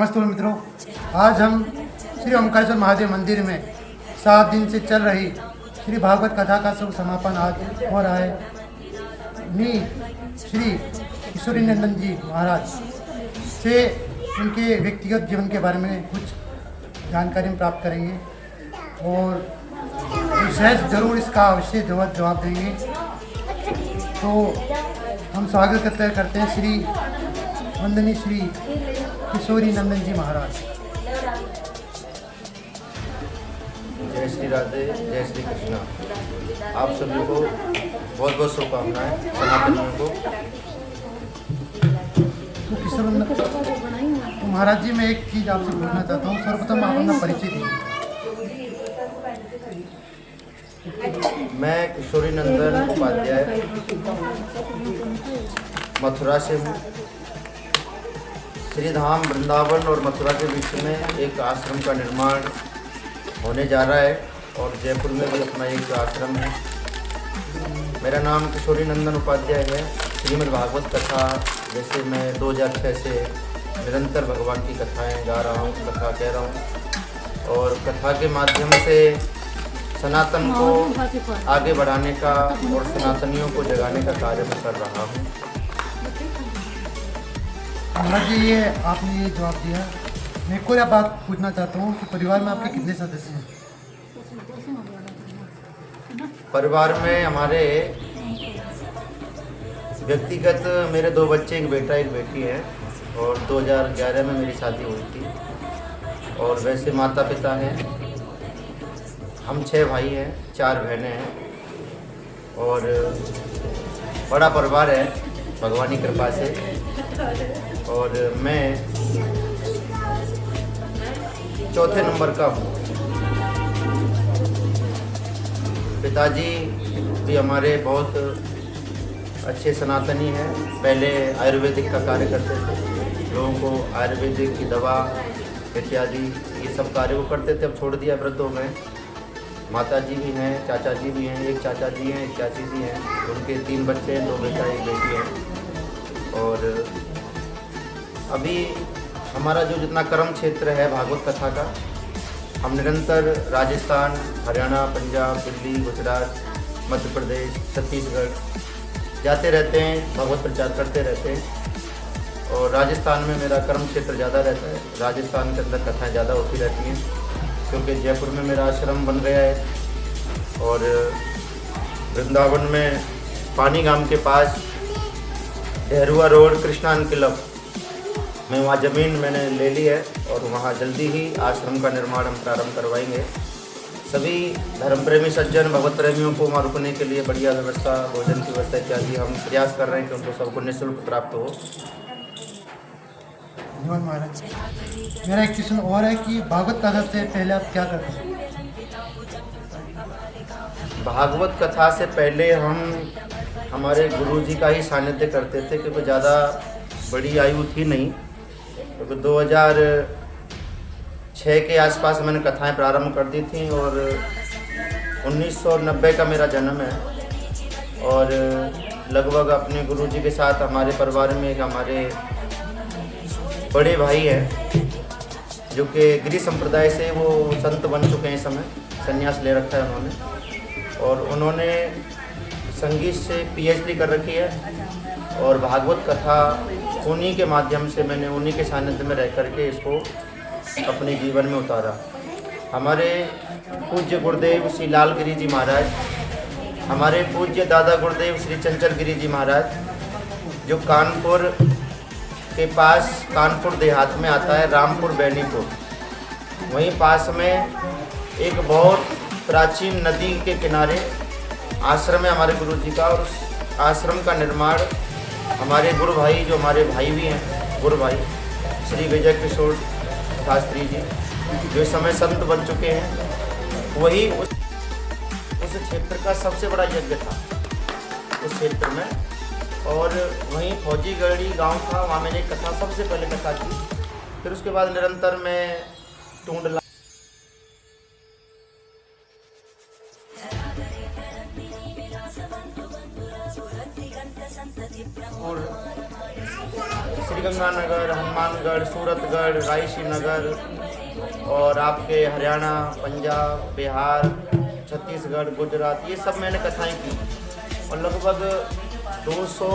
नमस्ते मित्रों, आज हम श्री ओमकारेश्वर महादेव मंदिर में 7 दिन से चल रही श्री भागवत कथा का शुभ समापन आज हो रहा है। श्री किशोरी नंदन जी महाराज से उनके व्यक्तिगत जीवन के बारे में कुछ जानकारी हम प्राप्त करेंगे और विशेष जरूर इसका अवश्य जवाब देंगे। तो हम स्वागत करते हैं श्री वंदनीय श्री किशोरी नंदन जी महाराज। जय श्री राधे, जय श्री कृष्णा। आप सभी को बहुत बहुत शुभकामनाएं, सनातनियों को। तो किशोर तो महाराज जी, मैं एक चीज़ आपसे पूछना चाहता हूँ। सर्वप्रथम आप अपना परिचय दीजिए। मैं किशोरी नंदन उपाध्याय मथुरा से हूँ। श्री धाम वृंदावन और मथुरा के बीच में एक आश्रम का निर्माण होने जा रहा है और जयपुर में भी अपना एक आश्रम है। मेरा नाम किशोरी नंदन उपाध्याय है। श्रीमद् भागवत कथा जैसे मैं 2006 से निरंतर भगवान की कथाएं गा रहा हूँ, कथा कह रहा हूँ और कथा के माध्यम से सनातन को आगे बढ़ाने का और सनातनियों को जगाने का कार्य मैं कर रहा हूँ। महाराज जी, ये आपने ये जवाब दिया। मैं एक और बात पूछना चाहता हूँ कि परिवार में आपके कितने सदस्य हैं? परिवार में हमारे व्यक्तिगत मेरे 2 बच्चे, एक बेटा एक बेटी है और 2011 में मेरी शादी हुई थी। और वैसे माता पिता हैं, हम 6 भाई हैं, 4 बहनें हैं और बड़ा परिवार है भगवान की कृपा से। और मैं 4थे नंबर का हूँ। पिताजी भी हमारे बहुत अच्छे सनातनी हैं। पहले आयुर्वेदिक का कार्य करते थे, लोगों को आयुर्वेदिक की दवा इत्यादि ये सब कार्य वो करते थे। अब छोड़ दिया, वृद्ध हो गए। माता जी भी हैं, चाचा जी भी हैं, एक चाचा जी हैं, एक चाची जी हैं। उनके 3 बच्चे हैं, 2 बेटा एक बेटी है। और अभी हमारा जो जितना कर्म क्षेत्र है भागवत कथा का, हम निरंतर राजस्थान, हरियाणा, पंजाब, दिल्ली, गुजरात, मध्य प्रदेश, छत्तीसगढ़ जाते रहते हैं, भागवत प्रचार करते रहते हैं। और राजस्थान में मेरा कर्म क्षेत्र ज़्यादा रहता है। राजस्थान के अंदर कथाएँ ज़्यादा होती रहती हैं क्योंकि जयपुर में मेरा आश्रम बन गया है। और वृंदावन में पानी गांव के पास डेहरुआ रोड कृष्णान क्लब में वहाँ ज़मीन मैंने ले ली है और वहाँ जल्दी ही आश्रम का निर्माण हम प्रारंभ करवाएंगे। सभी धर्म प्रेमी सज्जन भगवत प्रेमियों को वहाँ रुकने के लिए बढ़िया व्यवस्था, भोजन की व्यवस्था इत्यादि हम प्रयास कर रहे हैं कि उनको सबको निःशुल्क प्राप्त हो। धन्यवाद महाराज। मेरा एक क्वेश्चन और है कि भागवत कथा से पहले आप क्या करते हैं? भागवत कथा से पहले हम हमारे गुरुजी का ही सानिध्य करते थे क्योंकि ज़्यादा बड़ी आयु थी नहीं। क्योंकि 2006 के आसपास मैंने कथाएं प्रारंभ कर दी थी और 1990 का मेरा जन्म है। और लगभग अपने गुरुजी के साथ हमारे परिवार में एक हमारे बड़े भाई हैं जो कि गिरि संप्रदाय से वो संत बन चुके हैं। इस समय संन्यास ले रखा है उन्होंने और उन्होंने संगीत से PhD कर रखी है। और भागवत कथा उन्हीं के माध्यम से मैंने उन्हीं के सानिध्य में रह करके इसको अपने जीवन में उतारा। हमारे पूज्य गुरुदेव श्री लाल गिरी जी महाराज, हमारे पूज्य दादा गुरुदेव श्री चंचल गिरी जी महाराज, जो कानपुर के पास, कानपुर देहात में आता है, रामपुर बैनीपुर, वहीं पास में एक बहुत प्राचीन नदी के किनारे आश्रम है हमारे गुरुजी का। और उस आश्रम का निर्माण हमारे गुरु भाई, जो हमारे भाई भी हैं, गुरु भाई श्री विजय किशोर शास्त्री जी, जो इस समय संत बन चुके हैं, वही उस क्षेत्र का सबसे बड़ा यज्ञ था उस क्षेत्र में। और वहीं फौजीगढ़ी गांव था, वहाँ मैंने कथा सबसे पहले कथा की। फिर उसके बाद निरंतर मैं टूंडला और श्रीगंगानगर, हनुमानगढ़, सूरतगढ़, रायसी नगर और आपके हरियाणा, पंजाब, बिहार, छत्तीसगढ़, गुजरात, ये सब मैंने कथाएं की और लगभग 200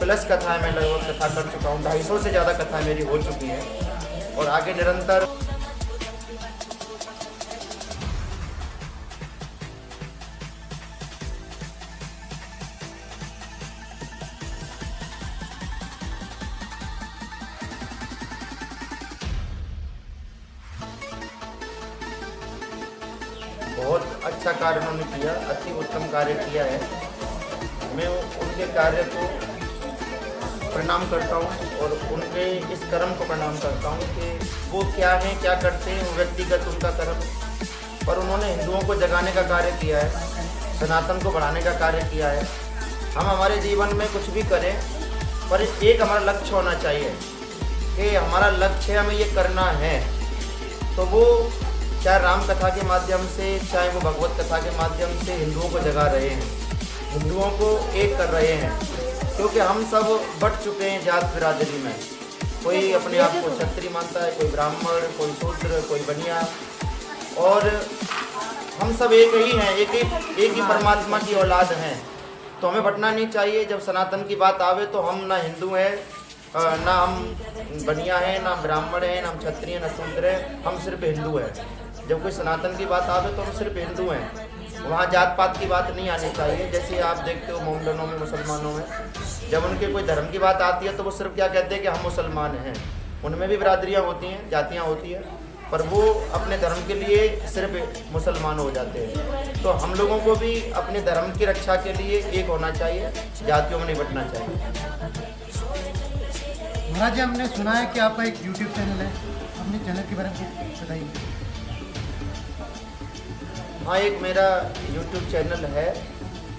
प्लस कथाएं मैं लगभग कथा कर चुका हूँ। 250 से ज़्यादा कथाएं मेरी हो चुकी हैं और आगे निरंतर बहुत अच्छा कार्य उन्होंने किया, अति उत्तम कार्य किया है। मैं उनके कार्य को प्रणाम करता हूँ और उनके इस कर्म को प्रणाम करता हूँ कि वो क्या हैं, क्या करते हैं, वो व्यक्तिगत उनका कर्म, पर उन्होंने हिंदुओं को जगाने का कार्य किया है, सनातन को बढ़ाने का कार्य किया है। हम हमारे जीवन में कुछ भी करें पर एक हमारा लक्ष्य होना चाहिए कि हमारा लक्ष्य हमें ये करना है, तो वो चाहे राम कथा के माध्यम से, चाहे वो भगवत कथा के माध्यम से हिंदुओं को जगा रहे हैं, हिंदुओं को एक कर रहे हैं, क्योंकि हम सब बट चुके हैं जात बिरादरी में। कोई अपने आप को क्षत्रिय मानता है, कोई ब्राह्मण, कोई शूद्र, कोई बनिया, और हम सब एक ही हैं, एक ही परमात्मा की औलाद हैं। तो हमें बटना नहीं चाहिए। जब सनातन की बात आवे तो हम ना हिंदू हैं, ना हम बनिया हैं, ना ब्राह्मण हैं, ना हम क्षत्रिय, ना शूद्र हैं, हम सिर्फ हिंदू हैं। जब कोई सनातन की बात आवे तो हम सिर्फ हिंदू हैं, वहाँ जात पात की बात नहीं आनी चाहिए। जैसे आप देखते हो मोमडनों में, मुसलमानों में, जब उनके कोई धर्म की बात आती है तो वो सिर्फ क्या कहते हैं कि हम मुसलमान हैं। उनमें भी बिरादरियाँ होती हैं, जातियाँ होती हैं, पर वो अपने धर्म के लिए सिर्फ मुसलमान हो जाते हैं। तो हम लोगों को भी अपने धर्म की रक्षा के लिए एक होना चाहिए, जातियों में नहीं बंटना चाहिए। महाराज जी, हमने सुना है कि आपका एक YouTube चैनल है, अपने चैनल के बारे में बताइए। हाँ, एक मेरा YouTube चैनल है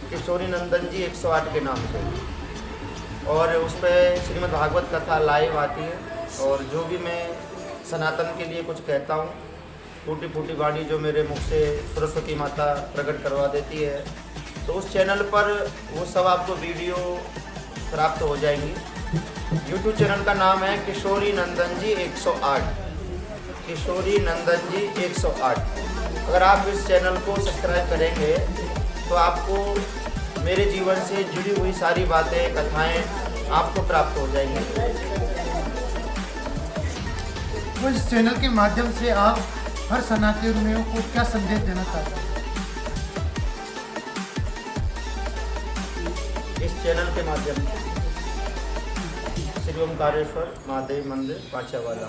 किशोरी नंदन जी 108 के नाम से, और उस पर श्रीमद् भागवत कथा लाइव आती है, और जो भी मैं सनातन के लिए कुछ कहता हूँ, टूटी फूटी वाणी जो मेरे मुख से सरस्वती माता प्रकट करवा देती है, तो उस चैनल पर वो सब आपको वीडियो प्राप्त हो जाएंगी। YouTube चैनल का नाम है किशोरी नंदन जी 108, किशोरी नंदन जी 108। अगर आप इस चैनल को सब्सक्राइब करेंगे तो आपको मेरे जीवन से जुड़ी हुई सारी बातें, कथाएं आपको प्राप्त हो जाएंगी। तो इस चैनल के माध्यम से आप हर सनातनियों को क्या संदेश देना चाहते हैं? इस चैनल के माध्यम से श्री ओमकारेश्वर महादेव मंदिर पांचावाला,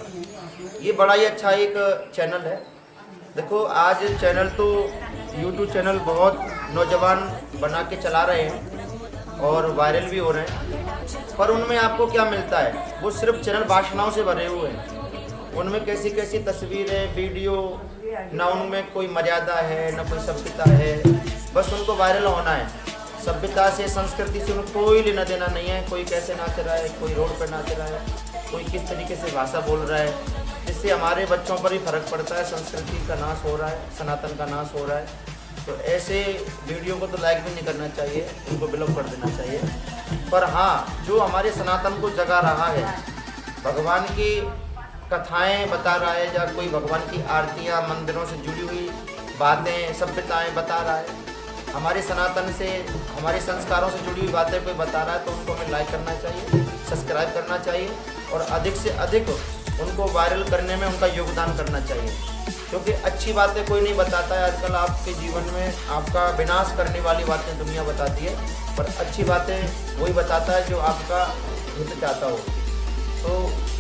ये बड़ा ही अच्छा एक चैनल है। देखो, आज चैनल तो YouTube चैनल बहुत नौजवान बना के चला रहे हैं और वायरल भी हो रहे हैं, पर उनमें आपको क्या मिलता है? वो सिर्फ चैनल वासनाओं से भरे हुए हैं। उनमें कैसी कैसी तस्वीरें, वीडियो, ना उनमें कोई मर्यादा है, ना कोई सभ्यता है, बस उनको वायरल होना है। सभ्यता से, संस्कृति से उनको कोई लेना देना नहीं है। कोई कैसे नाच रहा है, कोई रोड पर नाच रहा है, कोई किस तरीके से भाषा बोल रहा है, जिससे हमारे बच्चों पर ही फर्क पड़ता है। संस्कृति का नाश हो रहा है, सनातन का नाश हो रहा है। तो ऐसे वीडियो को तो लाइक भी नहीं करना चाहिए, उनको ब्लॉक कर देना चाहिए। पर हाँ, जो हमारे सनातन को जगा रहा है, भगवान की कथाएं बता रहा है, या कोई भगवान की आरतियाँ, मंदिरों से जुड़ी हुई बातें, सभ्यताएँ बता रहा है, हमारे सनातन से, हमारे संस्कारों से जुड़ी हुई बातें कोई बता रहा है, तो उनको हमें लाइक करना चाहिए, सब्सक्राइब करना चाहिए, और अधिक से अधिक उनको वायरल करने में उनका योगदान करना चाहिए। क्योंकि अच्छी बातें कोई नहीं बताता है। आजकल आपके जीवन में आपका विनाश करने वाली बातें दुनिया बताती है, पर अच्छी बातें वही बताता है जो आपका हित चाहता हो। तो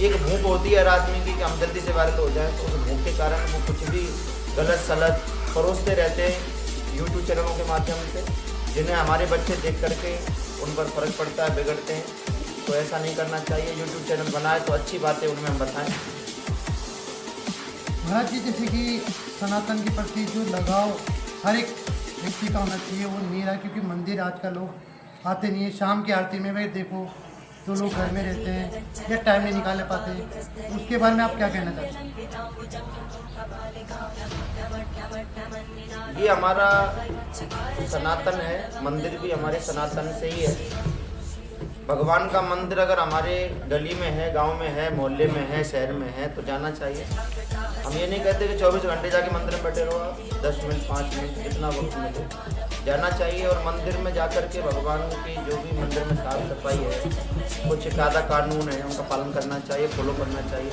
एक भूख होती है हर आदमी की कि हम जल्दी से वायरल हो जाए, तो उस भूख के कारण वो कुछ भी गलत सलत परोसते रहते हैं YouTube चैनलों के माध्यम से, जिन्हें हमारे बच्चे देख करके उन पर फर्क पड़ता है, बिगड़ते हैं। तो ऐसा नहीं करना चाहिए। YouTube चैनल बनाए तो अच्छी बातें उनमें हम बताएं। महाराज जी, जैसे कि सनातन के प्रति जो लगाव हर एक व्यक्ति का होना चाहिए, वो नहीं रहा, क्योंकि मंदिर आजकल लोग आते नहीं है। शाम की आरती में भी देखो, जो लोग घर में रहते हैं या टाइम नहीं निकाल पाते, तो उसके बारे में आप क्या कहना चाहते हैं? ये हमारा सनातन है, मंदिर भी हमारे सनातन से ही है। भगवान का मंदिर अगर हमारे गली में है, गांव में है, मोहल्ले में है, शहर में है तो जाना चाहिए। हम ये नहीं कहते कि 24 घंटे जाके मंदिर में बैठे रहो आप, 10 मिनट 5 मिनट जितना वक्त मिले जाना चाहिए। और मंदिर में जाकर के भगवान की जो भी मंदिर में साफ सफाई है, कुछ कायदा कानून है उनका पालन करना चाहिए, फॉलो करना चाहिए।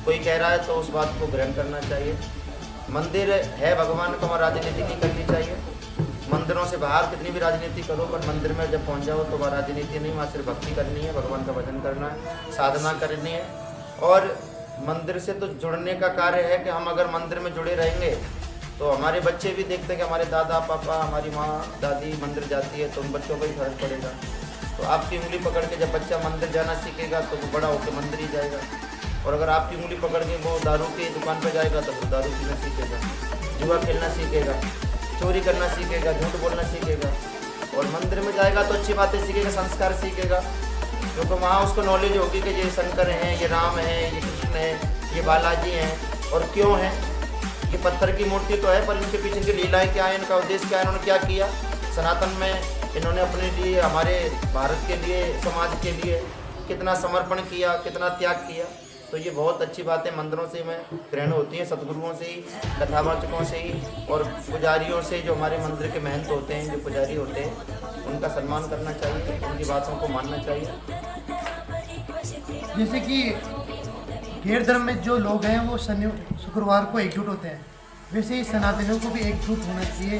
कोई कह रहा है तो उस बात को ग्रहण करना चाहिए। मंदिर है भगवान का, वहाँ राजनीति नहीं करनी चाहिए। मंदिरों से बाहर कितनी भी राजनीति करो पर मंदिर में जब पहुंच जाओ तो वहाँ राजनीति नहीं, वहाँ सिर्फ भक्ति करनी है, भगवान का भजन करना है, साधना करनी है। और मंदिर से तो जुड़ने का कार्य है कि हम अगर मंदिर में जुड़े रहेंगे तो हमारे बच्चे भी देखते हैं कि हमारे दादा पापा, हमारी माँ दादी मंदिर जाती है तो उन बच्चों को भी फर्क पड़ेगा। तो आपकी उंगली पकड़ के जब बच्चा मंदिर जाना सीखेगा तो वो बड़ा होकर मंदिर ही जाएगा। और अगर आपकी उंगली पकड़ के वो दारू की दुकान पर जाएगा तो वो दारू पीना सीखेगा, जुआ खेलना सीखेगा, चोरी करना सीखेगा, झूठ बोलना सीखेगा। और मंदिर में जाएगा तो अच्छी बातें सीखेगा, संस्कार सीखेगा, क्योंकि वहाँ उसको नॉलेज होगी कि ये शंकर हैं, ये राम हैं, ये कृष्ण हैं, ये बालाजी हैं। और क्यों हैं? ये पत्थर की मूर्ति तो है पर इनके पीछे की लीलाएँ क्या है, इनका उद्देश्य क्या है, इन्होंने क्या किया सनातन में, इन्होंने अपने लिए, हमारे भारत के लिए, समाज के लिए कितना समर्पण किया, कितना त्याग किया। तो ये बहुत अच्छी बातें मंदिरों से में ग्रहण होती हैं, सदगुरुओं से ही, कथावाचकों से ही और पुजारियों से। जो हमारे मंदिर के महंत होते हैं, जो पुजारी होते हैं, उनका सम्मान करना चाहिए, उनकी बातों को मानना चाहिए। जैसे कि गैर धर्म में जो लोग हैं वो शुक्रवार को एकजुट होते हैं, वैसे ही सनातनियों को भी एकजुट होना चाहिए।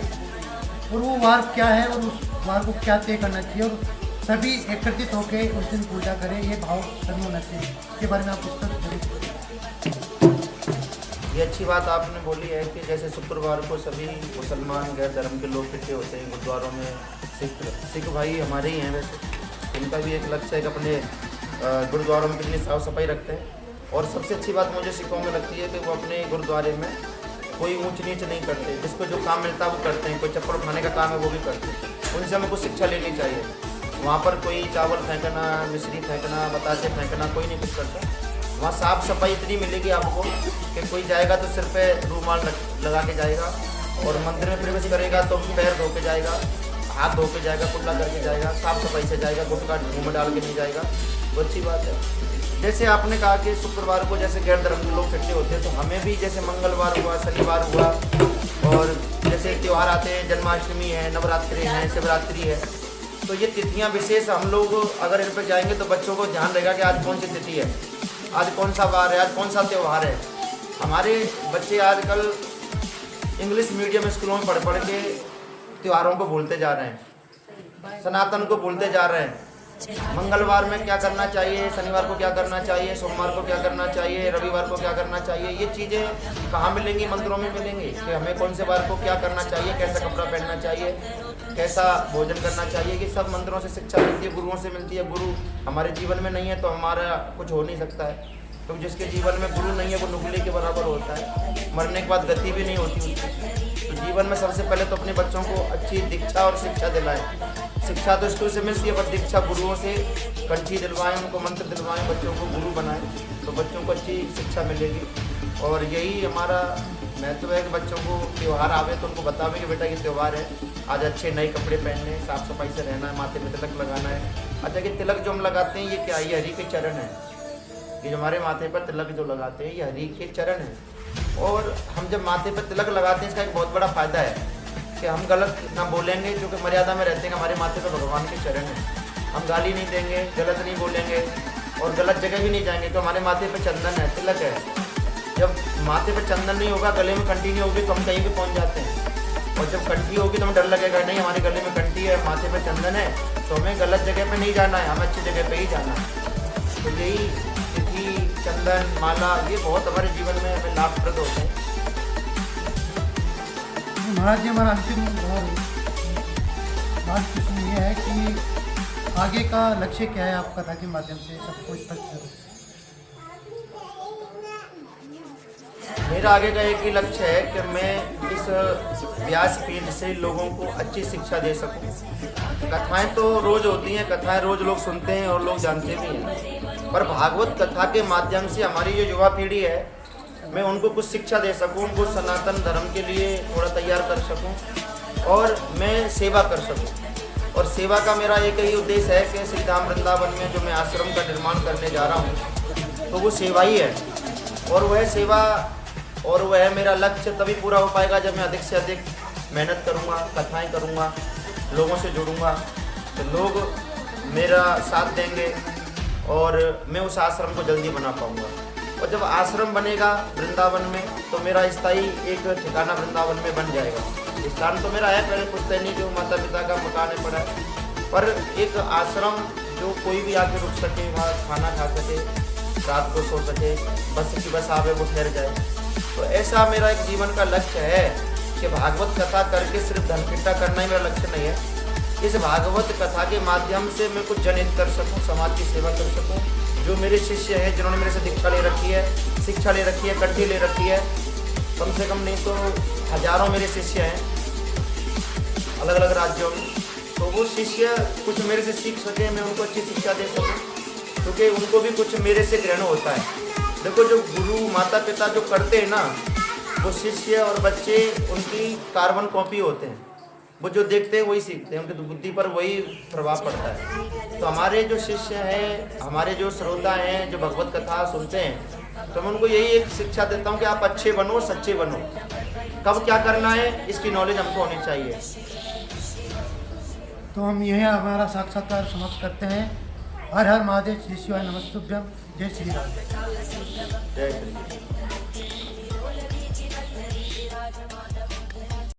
और वो वार क्या है और उस वार को क्या तय करना चाहिए और सभी एकत्रित होकर उस दिन पूजा करें, ये भाव सभी होना चाहिए। इसके बारे में आप ये अच्छी बात आपने बोली है कि जैसे शुक्रवार को सभी मुसलमान गैर धर्म के लोग इकट्ठे होते हैं गुरुद्वारों में। सिख भाई हमारे ही हैं, वैसे इनका भी एक लक्ष्य है कि अपने गुरुद्वारों में कितनी साफ़ सफाई रखते हैं। और सबसे अच्छी बात मुझे सिखों में लगती है कि वो अपने गुरुद्वारे में कोई ऊंच नीच नहीं करते, जिसको जो काम मिलता है वो करते हैं। कोई चप्पल उठाने का काम है वो भी करते हैं, उनसे हमें कुछ शिक्षा लेनी चाहिए। वहाँ पर कोई चावल फेंकना, मिश्री फेंकना, बतासे फेंकना कोई नहीं कुछ करता। वहाँ साफ़ सफाई इतनी मिलेगी आपको कि कोई जाएगा तो सिर पे रूमाल लगा के जाएगा, और मंदिर में प्रवेश करेगा तो पैर धो के जाएगा, हाथ धो के जाएगा, कुल्ला करके जाएगा, साफ़ सफाई से जाएगा, गुटखा मुँह में डाल के नहीं जाएगा। वो अच्छी बात है। जैसे आपने कहा कि शुक्रवार को जैसे गैर धर्म के लोग इकट्ठे होते हैं, तो हमें भी जैसे मंगलवार हुआ, शनिवार हुआ, और जैसे त्यौहार आते हैं, जन्माष्टमी है, नवरात्रि है, शिवरात्रि है, तो ये तिथियां विशेष हम लोग अगर इन पर जाएंगे तो बच्चों को ध्यान रहेगा कि आज कौन सी तिथि है, आज कौन सा वार है, आज कौन सा त्यौहार है। हमारे बच्चे आजकल इंग्लिश मीडियम स्कूलों में पढ़ के त्योहारों को भूलते जा रहे हैं, सनातन को भूलते जा रहे हैं। मंगलवार में क्या करना चाहिए, शनिवार को क्या करना चाहिए, सोमवार को क्या करना चाहिए, रविवार को क्या करना चाहिए, ये चीज़ें कहाँ मिलेंगी? मंदिरों में मिलेंगी कि हमें कौन से वार को क्या करना चाहिए, कैसा कपड़ा पहनना चाहिए, कैसा भोजन करना चाहिए। ये सब मंदिरों से शिक्षा मिलती है, गुरुओं से मिलती है। गुरु हमारे जीवन में नहीं है तो हमारा कुछ हो नहीं सकता है। तो जिसके जीवन में गुरु नहीं है वो नुगले के बराबर होता है, मरने के बाद गति भी नहीं होती उसकी। तो जीवन में सबसे पहले तो अपने बच्चों को अच्छी दीक्षा और शिक्षा दिलाएं। शिक्षा तो स्कूल से मिलती है पर दीक्षा गुरुओं से कंठी दिलवाएं, उनको मंत्र दिलवाएं, बच्चों को गुरु बनाएं, तो बच्चों को अच्छी शिक्षा मिलेगी। और यही हमारा महत्व है कि बच्चों को त्यौहार आवे तो उनको बतावे कि बेटा ये त्यौहार है, आज अच्छे नए कपड़े पहनने, साफ़ सफाई से रहना है, माथे में तिलक लगाना है। अच्छा कि तिलक जो हम लगाते हैं ये क्या है? ये हरि के चरण है। ये जो हमारे माथे पर तिलक जो लगाते हैं ये हरि के चरण है। और हम जब माथे पर तिलक लगाते हैं इसका एक बहुत बड़ा फ़ायदा है कि हम गलत ना बोलेंगे, क्योंकि मर्यादा में रहते हैं। हमारे माथे पर भगवान के चरण है, हम गाली नहीं देंगे, गलत नहीं बोलेंगे और गलत जगह भी नहीं जाएंगे। तो हमारे माथे पर चंदन है, तिलक है। जब माथे पर चंदन नहीं होगा, गले में कंठी नहीं होगी तो हम कहीं भी पहुंच जाते हैं। और जब कंठी होगी तो हमें डर लगेगा, नहीं हमारे गले में कंठी है, माथे पर चंदन है, तो हमें गलत जगह पर नहीं जाना है, हमें अच्छी जगह पर ही जाना है। तो यही तिथि, चंदन, माला ये बहुत हमारे जीवन में हमें लाभप्रद होते हैं। महाराज जी, हमारा अंतिम बात प्रश्न ये है कि आगे का लक्ष्य क्या है? आप कथा के माध्यम से सबको स्पष्ट करें। मेरा आगे का एक ही लक्ष्य है कि मैं इस व्यासपीठ से लोगों को अच्छी शिक्षा दे सकूं। कथाएं तो रोज़ होती हैं, कथाएं रोज़ लोग सुनते हैं और लोग जानते भी हैं, पर भागवत कथा के माध्यम से हमारी जो युवा पीढ़ी है मैं उनको कुछ शिक्षा दे सकूं, उनको सनातन धर्म के लिए थोड़ा तैयार कर सकूं और मैं सेवा कर सकूं। और सेवा का मेरा एक ही उद्देश्य है कि श्री धाम वृंदावन में जो मैं आश्रम का निर्माण करने जा रहा हूँ तो वो सेवा ही है। और वह सेवा और वह मेरा लक्ष्य तभी पूरा हो पाएगा जब मैं अधिक से अधिक मेहनत करूँगा, कथाएँ करूँगा, लोगों से जुड़ूँगा, तो लोग मेरा साथ देंगे और मैं उस आश्रम को जल्दी बना पाऊँगा। और जब आश्रम बनेगा वृंदावन में तो मेरा स्थायी एक ठिकाना वृंदावन में बन जाएगा। स्थान तो मेरा है, पहले पुश्तैनी जो माता पिता का मकान है पड़ा है, पर एक आश्रम जो कोई भी आके रुक सके, वहाँ खाना खा सके, रात को सो सके, बस की बस आवे वो ठहर जाए। तो ऐसा मेरा एक जीवन का लक्ष्य है कि भागवत कथा करके सिर्फ धन इकट्ठा करना ही मेरा लक्ष्य नहीं है। इस भागवत कथा के माध्यम से मैं कुछ जनहित कर सकूं, समाज की सेवा कर सकूं। जो मेरे शिष्य हैं जिन्होंने मेरे से दीक्षा ले रखी है, शिक्षा ले रखी है, कंठी ले रखी है, कम से कम नहीं तो हजारों मेरे शिष्य हैं अलग अलग राज्यों में, तो वो शिष्य कुछ मेरे से सीख सके, मैं उनको अच्छी शिक्षा दे सकूं, क्योंकि उनको भी कुछ मेरे से ग्रहण होता है। देखो जो गुरु माता पिता जो करते हैं ना, वो शिष्य और बच्चे उनकी कार्बन कॉपी होते हैं। वो जो देखते हैं वही सीखते हैं, उनकी बुद्धि पर वही प्रभाव पड़ता है। तो हमारे जो शिष्य हैं, हमारे जो श्रोता हैं, जो भगवत कथा सुनते हैं, तो मैं उनको यही एक शिक्षा देता हूँ कि आप अच्छे बनो, सच्चे बनो। कब क्या करना है इसकी नॉलेज हमको होनी चाहिए। तो हम यही हमारा साक्षात्कार समाप्त करते हैं। हर हर महादेव, श्री शिवाय नमस्तुभ्यम, जय श्री राम। जय श्री राम।